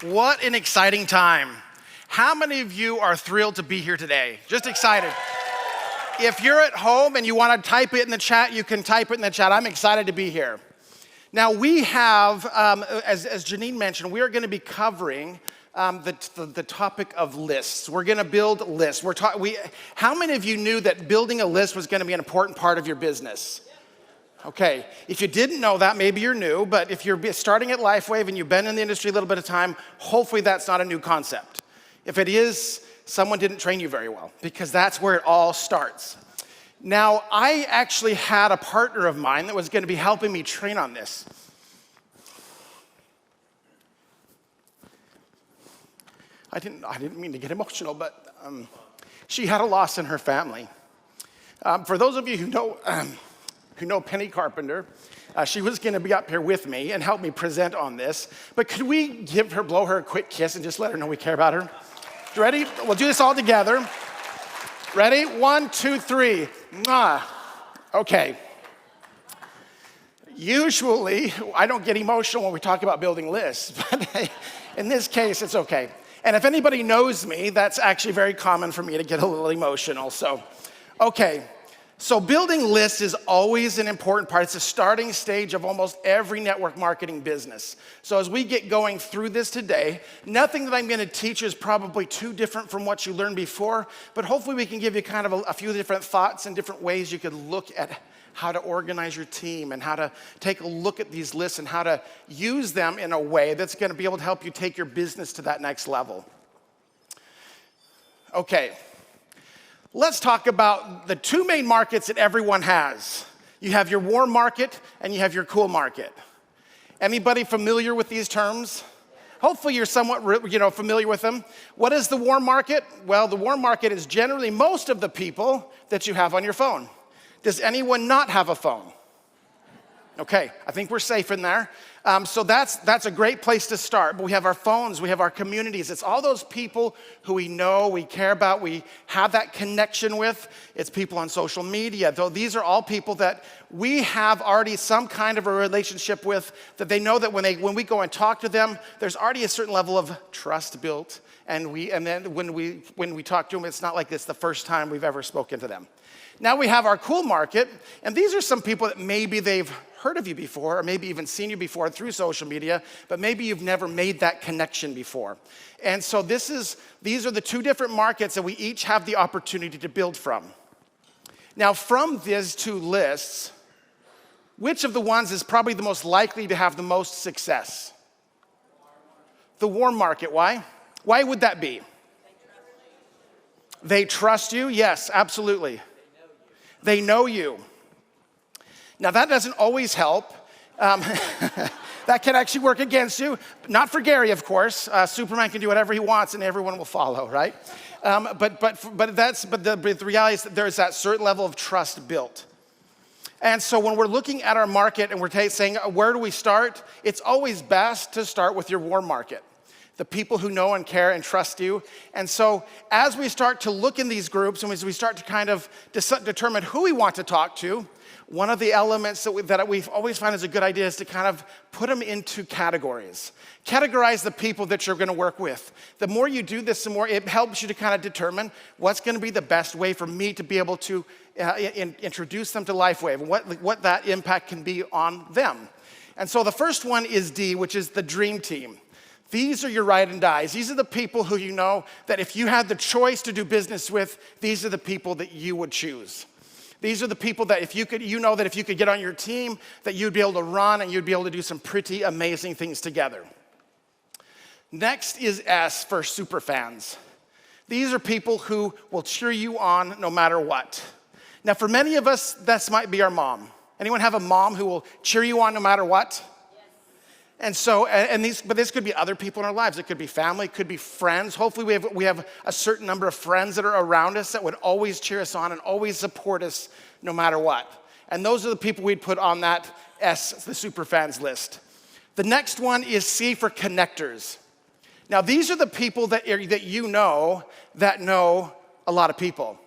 What an exciting time. How many of you are thrilled to be here today? Just excited. If you're at home and you want to type it in the chat, you can type it in the chat. I'm excited to be here. Now we have, as Janine mentioned, we are going to be covering the topic of lists. We're going to build lists. How many of you knew that building a list was going to be an important part of your business? Okay, if you didn't know that, maybe you're new, but if you're starting at LifeWave and you've been in the industry a little bit of time, hopefully that's not a new concept. If it is, someone didn't train you very well, because that's where it all starts. Now, I actually had a partner of mine that was going to be helping me train on this. I didn't mean to get emotional, but she had a loss in her family. For those of you who know Penny Carpenter, she was going to be up here with me and help me present on this. But could we blow her a quick kiss and just let her know we care about her? You ready? We'll do this all together. Ready? 1, 2, 3. Mwah. Okay. Usually, I don't get emotional when we talk about building lists, but in this case, it's okay. And if anybody knows me, that's actually very common for me to get a little emotional. So, okay. So building lists is always an important part. It's a starting stage of almost every network marketing business. So as we get going through this today, nothing that I'm going to teach is probably too different from what you learned before, but hopefully we can give you kind of a few different thoughts and different ways you could look at how to organize your team and how to take a look at these lists and how to use them in a way that's going to be able to help you take your business to that next level. Okay. Let's talk about the two main markets that everyone has. You have your warm market and you have your cool market. Anybody familiar with these terms? Hopefully you're somewhat familiar with them. What is the warm market? Well, the warm market is generally most of the people that you have on your phone. Does anyone not have a phone? Okay, I think we're safe in there. So that's a great place to start. But we have our phones, we have our communities. It's all those people who we know, we care about, we have that connection with. It's people on social media. Though these are all people that we have already some kind of a relationship with, that they know that when we go and talk to them, there's already a certain level of trust built. And then when we talk to them, it's not like it's the first time we've ever spoken to them. Now we have our cool market, and these are some people that maybe they've heard of you before, or maybe even seen you before through social media, but maybe you've never made that connection before. And so these are the two different markets that we each have the opportunity to build from. Now from these two lists, which of the ones is probably the most likely to have the most success? The warm market. Why? Why would that be? They trust you? Yes, absolutely. They know you. Now that doesn't always help. That can actually work against you. Not for Gary, of course. Superman can do whatever he wants and everyone will follow, right? But the reality is that there's that certain level of trust built. And so when we're looking at our market and we're saying, where do we start? It's always best to start with your warm market. The people who know and care and trust you. And so as we start to look in these groups and as we start to kind of determine who we want to talk to, one of the elements that we've always found is a good idea is to kind of put them into categories. Categorize the people that you're going to work with. The more you do this, the more it helps you to kind of determine what's going to be the best way for me to be able to introduce them to LifeWave and what that impact can be on them. And so the first one is D, which is the dream team. These are your ride and dies. These are the people who you know that if you had the choice to do business with, these are the people that you would choose. These are the people that if you could get on your team, that you'd be able to run and you'd be able to do some pretty amazing things together. Next is S for super fans. These are people who will cheer you on no matter what. Now for many of us, this might be our mom. Anyone have a mom who will cheer you on no matter what? And so, but this could be other people in our lives. It could be family, it could be friends. Hopefully we have a certain number of friends that are around us that would always cheer us on and always support us no matter what. And those are the people we'd put on that S, the super fans list. The next one is C for connectors. Now these are the people that you know that know a lot of people.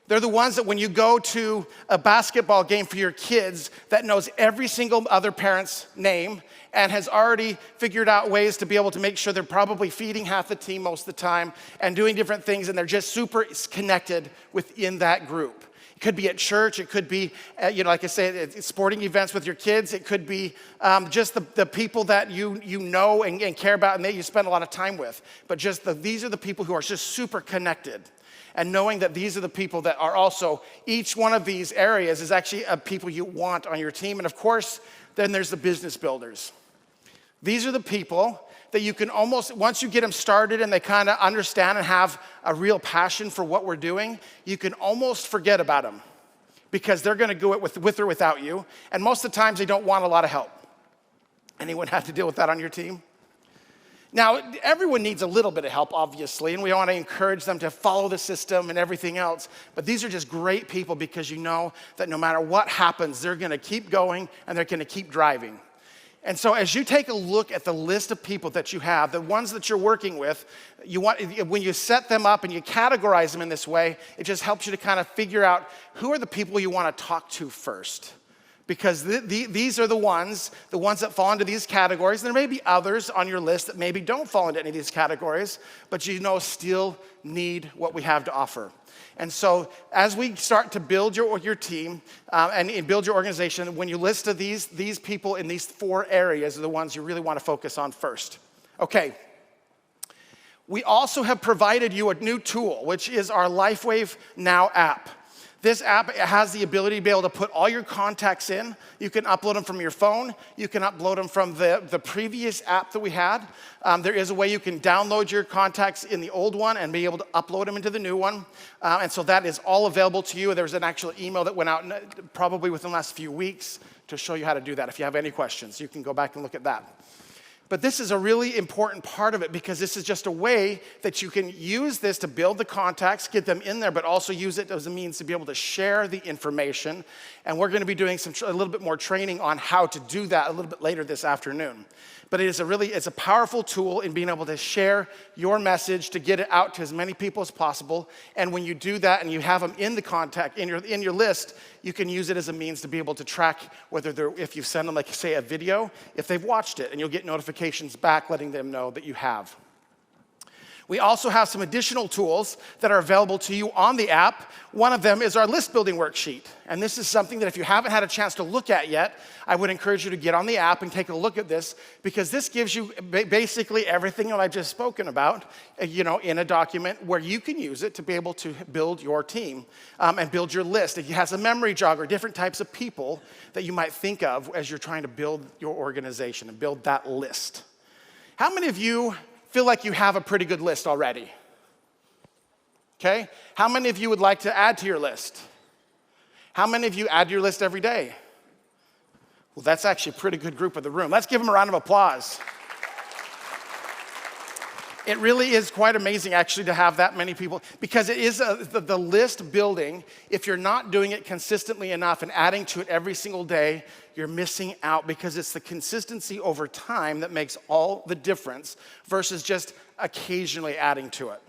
They're the ones that when you go to a basketball game for your kids that knows every single other parent's name and has already figured out ways to be able to make sure they're probably feeding half the team most of the time and doing different things, and they're just super connected within that group. It could be at church, it could be, like I say, at sporting events with your kids. It could be just the people that you know and care about and that you spend a lot of time with. But these are the people who are just super connected. And knowing that these are the people that are also, each one of these areas is actually people you want on your team. And of course, then there's the business builders. These are the people that you can almost, once you get them started and they kind of understand and have a real passion for what we're doing, you can almost forget about them because they're going to do it with or without you. And most of the times they don't want a lot of help. Anyone have to deal with that on your team? Now, everyone needs a little bit of help, obviously, and we want to encourage them to follow the system and everything else. But these are just great people because you know that no matter what happens, they're going to keep going and they're going to keep driving. And so as you take a look at the list of people that you have, the ones that you're working with, when you set them up and you categorize them in this way, it just helps you to kind of figure out who are the people you want to talk to first. Because these are the ones that fall into these categories. There may be others on your list that maybe don't fall into any of these categories, but still need what we have to offer. And so as we start to build your team and build your organization, when you list these people in these 4 areas are the ones you really want to focus on first. Okay. We also have provided you a new tool, which is our LifeWave Now app. This app has the ability to be able to put all your contacts in. You can upload them from your phone. You can upload them from the previous app that we had. There is a way you can download your contacts in the old one and be able to upload them into the new one. And so that is all available to you. There's an actual email that went out probably within the last few weeks to show you how to do that. If you have any questions, you can go back and look at that. But this is a really important part of it because this is just a way that you can use this to build the contacts, get them in there, but also use it as a means to be able to share the information. And we're going to be doing a little bit more training on how to do that a little bit later this afternoon. But it's a powerful tool in being able to share your message to get it out to as many people as possible. And when you do that and you have them in the contact, in your list, you can use it as a means to be able to track if you send them, like say, a video, if they've watched it, and you'll get notifications back letting them know that you have. We also have some additional tools that are available to you on the app. One of them is our list building worksheet. And this is something that if you haven't had a chance to look at yet, I would encourage you to get on the app and take a look at this because this gives you basically everything that I've just spoken about, in a document where you can use it to be able to build your team and build your list. It has a memory jogger, different types of people that you might think of as you're trying to build your organization and build that list. How many of you feel like you have a pretty good list already? Okay? How many of you would like to add to your list? How many of you add to your list every day? Well, that's actually a pretty good group of the room. Let's give them a round of applause. It really is quite amazing, actually, to have that many people, because it is the list building. If you're not doing it consistently enough and adding to it every single day, you're missing out because it's the consistency over time that makes all the difference versus just occasionally adding to it.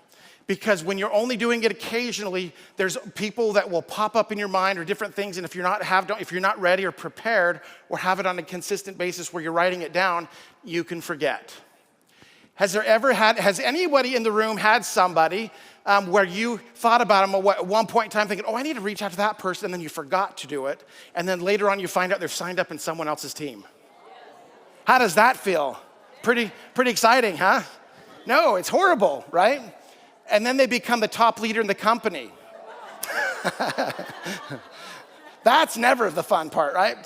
Because when you're only doing it occasionally, there's people that will pop up in your mind or different things, and if you're not ready or prepared or have it on a consistent basis where you're writing it down, you can forget. Has anybody in the room had somebody where you thought about them at one point in time thinking, I need to reach out to that person, and then you forgot to do it, and then later on you find out they're signed up in someone else's team? How does that feel? Pretty exciting, huh? No, it's horrible, right? And then they become the top leader in the company. That's never the fun part, right?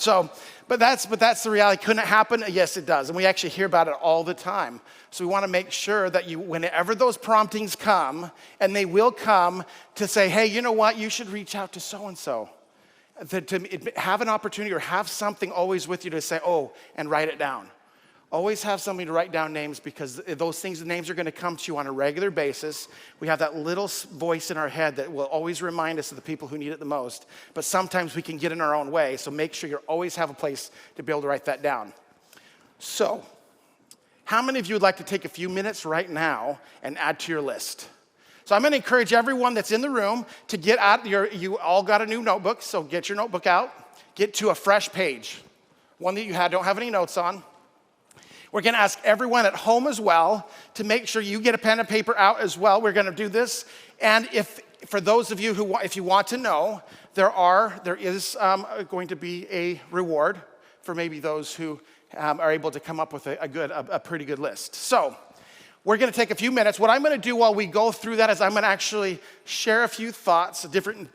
But that's the reality. Couldn't it happen? Yes, it does. And we actually hear about it all the time. So we want to make sure that whenever those promptings come, and they will come to say, hey, you know what? You should reach out to so-and-so. To have an opportunity or have something always with you to say, and write it down. Always have somebody to write down names because those things, the names are going to come to you on a regular basis. We have that little voice in our head that will always remind us of the people who need it the most. But sometimes we can get in our own way. So make sure you always have a place to be able to write that down. So, how many of you would like to take a few minutes right now and add to your list? So I'm going to encourage everyone that's in the room to get out you all got a new notebook, so get your notebook out. Get to a fresh page, one that you don't have any notes on. We're going to ask everyone at home as well to make sure you get a pen and paper out as well. We're going to do this. And for those of you if you want to know, there is going to be a reward for maybe those who are able to come up with a pretty good list. So we're going to take a few minutes. What I'm going to do while we go through that is I'm going to actually share a few thoughts, different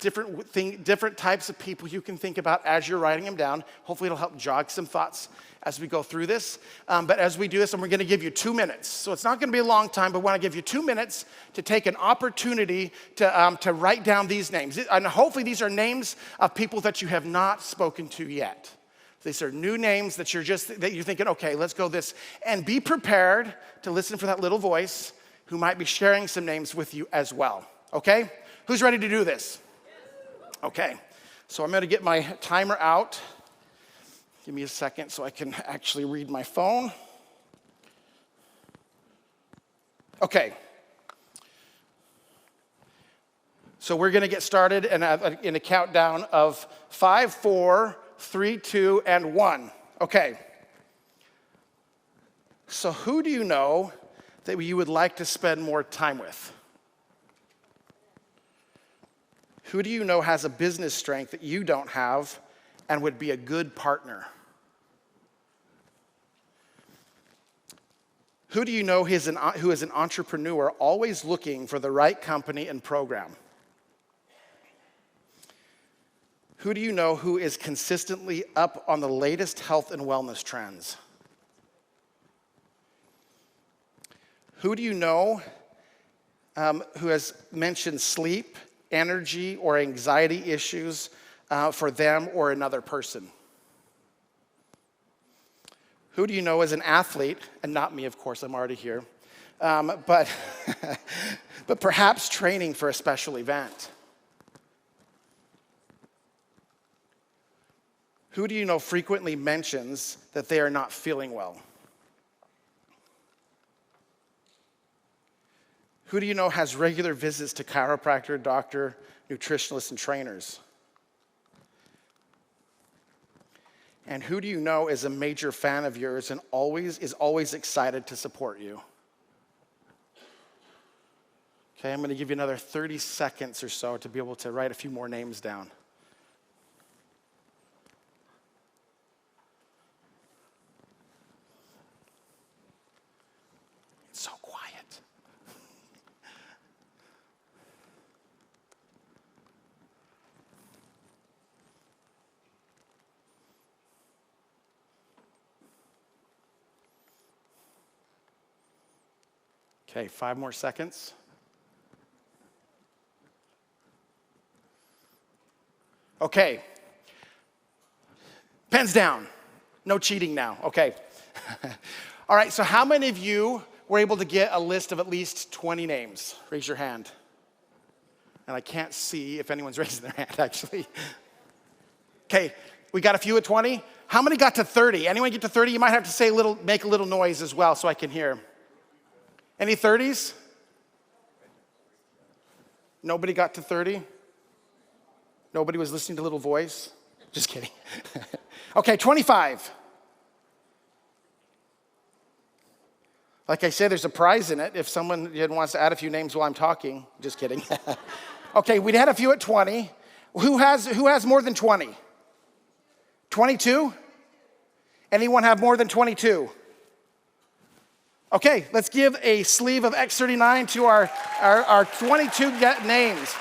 types of people you can think about as you're writing them down. Hopefully it'll help jog some thoughts as we go through this. But as we do this, and we're going to give you 2 minutes. So it's not going to be a long time, but we want to give you 2 minutes to take an opportunity to write down these names. And hopefully these are names of people that you have not spoken to yet. These are new names that you're thinking, okay, let's go this. And be prepared to listen for that little voice who might be sharing some names with you as well. Okay? Who's ready to do this? Okay. So I'm going to get my timer out. Give me a second so I can actually read my phone. Okay. So we're going to get started in a countdown of 5, 4, 3, 2, and 1. Okay. So who do you know that you would like to spend more time with? Who do you know has a business strength that you don't have and would be a good partner? Who do you know who is an entrepreneur always looking for the right company and program? Who do you know who is consistently up on the latest health and wellness trends? Who do you know who has mentioned sleep, energy, or anxiety issues for them or another person? Who do you know is an athlete, and not me, of course, I'm already here, but perhaps training for a special event? Who do you know frequently mentions that they are not feeling well? Who do you know has regular visits to chiropractor, doctor, nutritionists, and trainers? And who do you know is a major fan of yours and is always excited to support you? Okay, I'm going to give you another 30 seconds or so to be able to write a few more names down. It's so quiet. Okay, 5 more seconds. Okay. Pens down. No cheating now. Okay. All right, so how many of you were able to get a list of at least 20 names? Raise your hand. And I can't see if anyone's raising their hand, actually. Okay, we got a few at 20. How many got to 30? Anyone get to 30? You might have to make a little noise as well so I can hear. Any 30s? Nobody got to 30? Nobody was listening to little voice? Just kidding. Okay, 25. Like I said, there's a prize in it if someone wants to add a few names while I'm talking. Just kidding. Okay, we had a few at 20. Who has more than 20? 22? Anyone have more than 22? Okay, let's give a sleeve of X39 to our 22 names.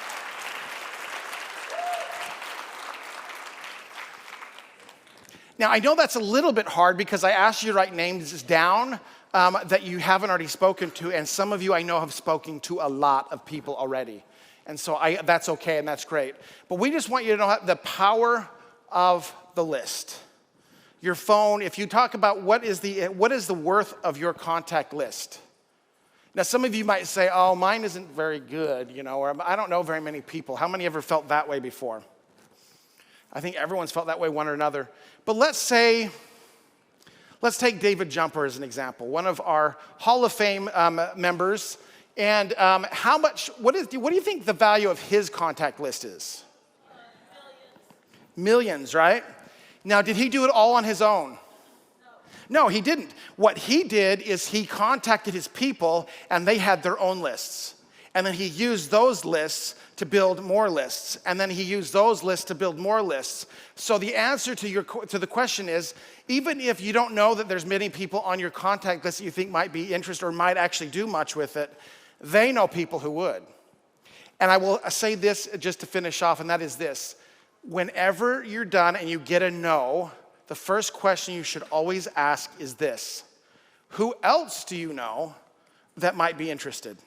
Now, I know that's a little bit hard because I asked you to write names down that you haven't already spoken to, and some of you I know have spoken to a lot of people already. And so that's okay, and that's great. But we just want you to know the power of the list. Your phone, if you talk about what is the worth of your contact list. Now, some of you might say, oh, mine isn't very good, or I don't know very many people. How many ever felt that way before? I think everyone's felt that way one or another. But let's take David Jumper as an example, one of our Hall of Fame members. And what do you think the value of his contact list is? Millions, right? Now, did he do it all on his own? No, he didn't. What he did is he contacted his people and they had their own lists. And then he used those lists to build more lists. And then he used those lists to build more lists. So the answer to the question is, even if you don't know that there's many people on your contact list that you think might be interested or might actually do much with it, they know people who would. And I will say this just to finish off, and that is this. Whenever you're done and you get a no, the first question you should always ask is this: who else do you know that might be interested?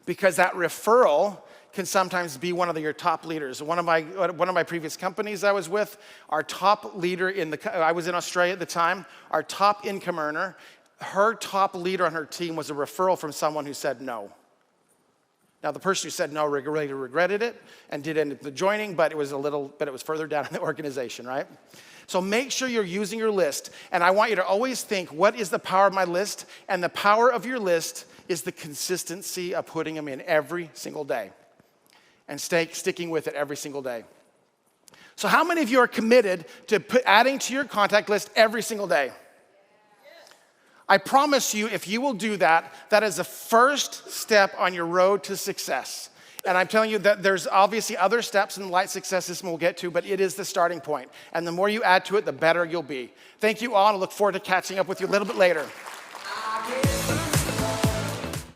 Because that referral can sometimes be one of your top leaders. One of my previous companies I was with, our top leader I was in Australia at the time, our top income earner, her top leader on her team was a referral from someone who said no. Now, the person who said no really regretted it and did end up joining, but it was further down in the organization, right? So make sure you're using your list. And I want you to always think, what is the power of my list? And the power of your list is the consistency of putting them in every single day and sticking with it every single day. So how many of you are committed to adding to your contact list every single day? I promise you, if you will do that, that is the first step on your road to success. And I'm telling you that there's obviously other steps in light success system we'll get to, but it is the starting point. And the more you add to it, the better you'll be. Thank you all, and I look forward to catching up with you a little bit later.